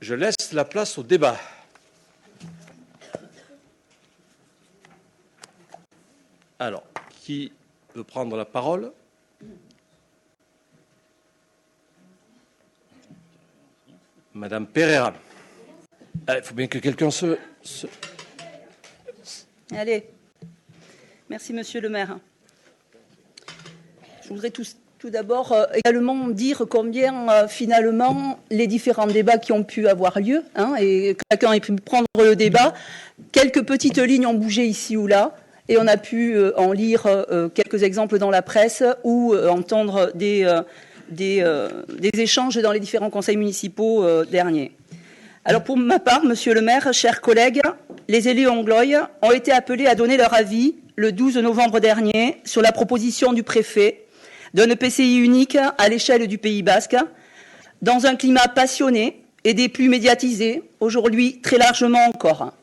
Je laisse la place au débat. Alors, qui veut prendre la parole ? Madame Pereira. Il faut bien que quelqu'un se... Allez. Merci, Monsieur le maire. Je voudrais tout d'abord également dire combien, finalement, les différents débats qui ont pu avoir lieu, et chacun a pu prendre le débat, quelques petites lignes ont bougé ici ou là, et on a pu en lire quelques exemples dans la presse ou entendre des échanges dans les différents conseils municipaux derniers. Alors pour ma part, Monsieur le maire, chers collègues, les élus anglois ont été appelés à donner leur avis le 12 novembre dernier sur la proposition du préfet d'un EPCI unique à l'échelle du Pays basque, dans un climat passionné et des plus médiatisés, aujourd'hui très largement encore.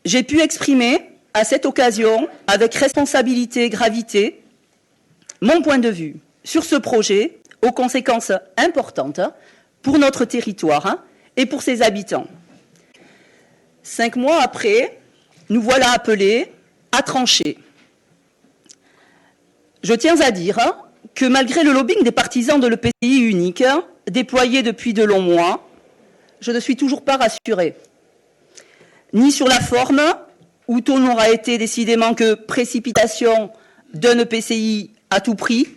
J'ai pu exprimer à cette occasion, avec responsabilité et gravité, mon point de vue sur ce projet aux conséquences importantes pour notre territoire et pour ses habitants. 5 mois après, nous voilà appelés à trancher. Je tiens à dire que malgré le lobbying des partisans de l'EPCI unique, déployé depuis de longs mois, je ne suis toujours pas rassurée. Ni sur la forme, où tout n'aura été décidément que précipitation d'un EPCI à tout prix,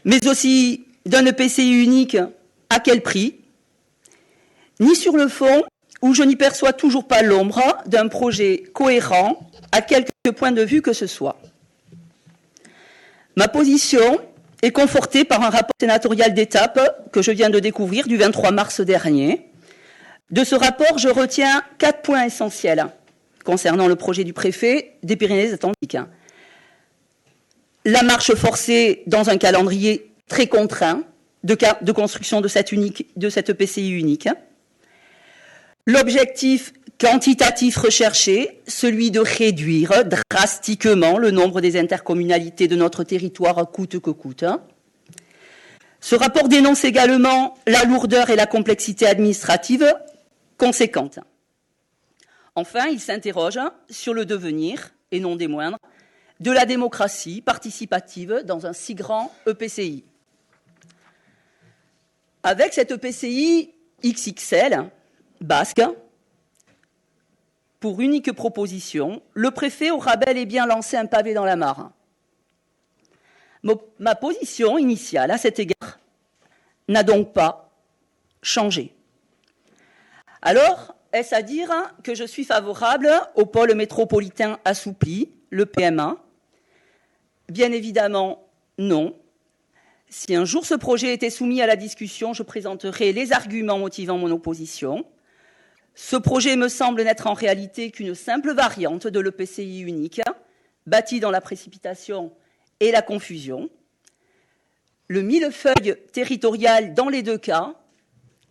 mais aussi d'un EPCI unique à quel prix, ni sur le fond, où je n'y perçois toujours pas l'ombre d'un projet cohérent à quelque point de vue que ce soit. Ma position est confortée par un rapport sénatorial d'étape que je viens de découvrir du 23 mars dernier. De ce rapport, je retiens 4 points essentiels concernant le projet du préfet des Pyrénées-Atlantiques. La marche forcée dans un calendrier très contraint de construction de cette EPCI unique. L'objectif quantitatif recherché, celui de réduire drastiquement le nombre des intercommunalités de notre territoire coûte que coûte. Ce rapport dénonce également la lourdeur et la complexité administrative conséquente. Enfin, il s'interroge sur le devenir, et non des moindres, de la démocratie participative dans un si grand EPCI. Avec cet EPCI XXL, basque, pour unique proposition, le préfet aura bel et bien lancé un pavé dans la mare. Ma position initiale à cet égard n'a donc pas changé. Alors, est-ce à dire que je suis favorable au pôle métropolitain assoupli, le PMA ? Bien évidemment, non. Si un jour ce projet était soumis à la discussion, je présenterai les arguments motivant mon opposition. Ce projet me semble n'être en réalité qu'une simple variante de l'EPCI unique, bâti dans la précipitation et la confusion. Le millefeuille territorial, dans les 2 cas,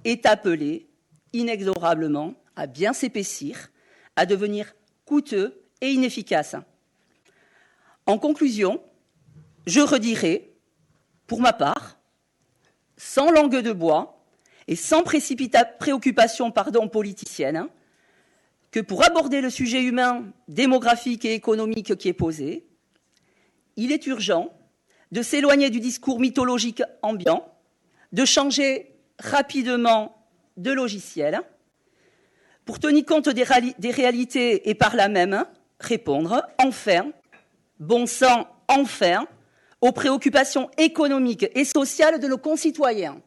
est appelé inexorablement à bien s'épaissir, à devenir coûteux et inefficace. En conclusion, je redirai, pour ma part, sans langue de bois et sans préoccupation politicienne, que pour aborder le sujet humain, démographique et économique qui est posé, il est urgent de s'éloigner du discours mythologique ambiant, de changer rapidement de logiciel, pour tenir compte des réalités et par là même répondre, enfin, bon sang, enfin, aux préoccupations économiques et sociales de nos concitoyens.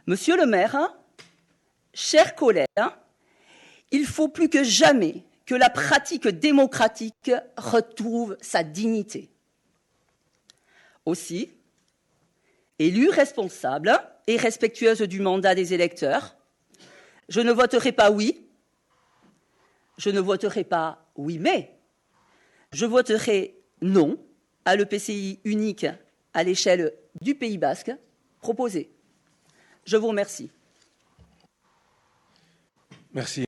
Monsieur le maire, chers collègues, il faut plus que jamais que la pratique démocratique retrouve sa dignité. Aussi, élue responsable et respectueuse du mandat des électeurs, je ne voterai pas oui, je ne voterai pas oui mais, je voterai non à l'EPCI unique à l'échelle du Pays basque proposé. Je vous remercie. Merci.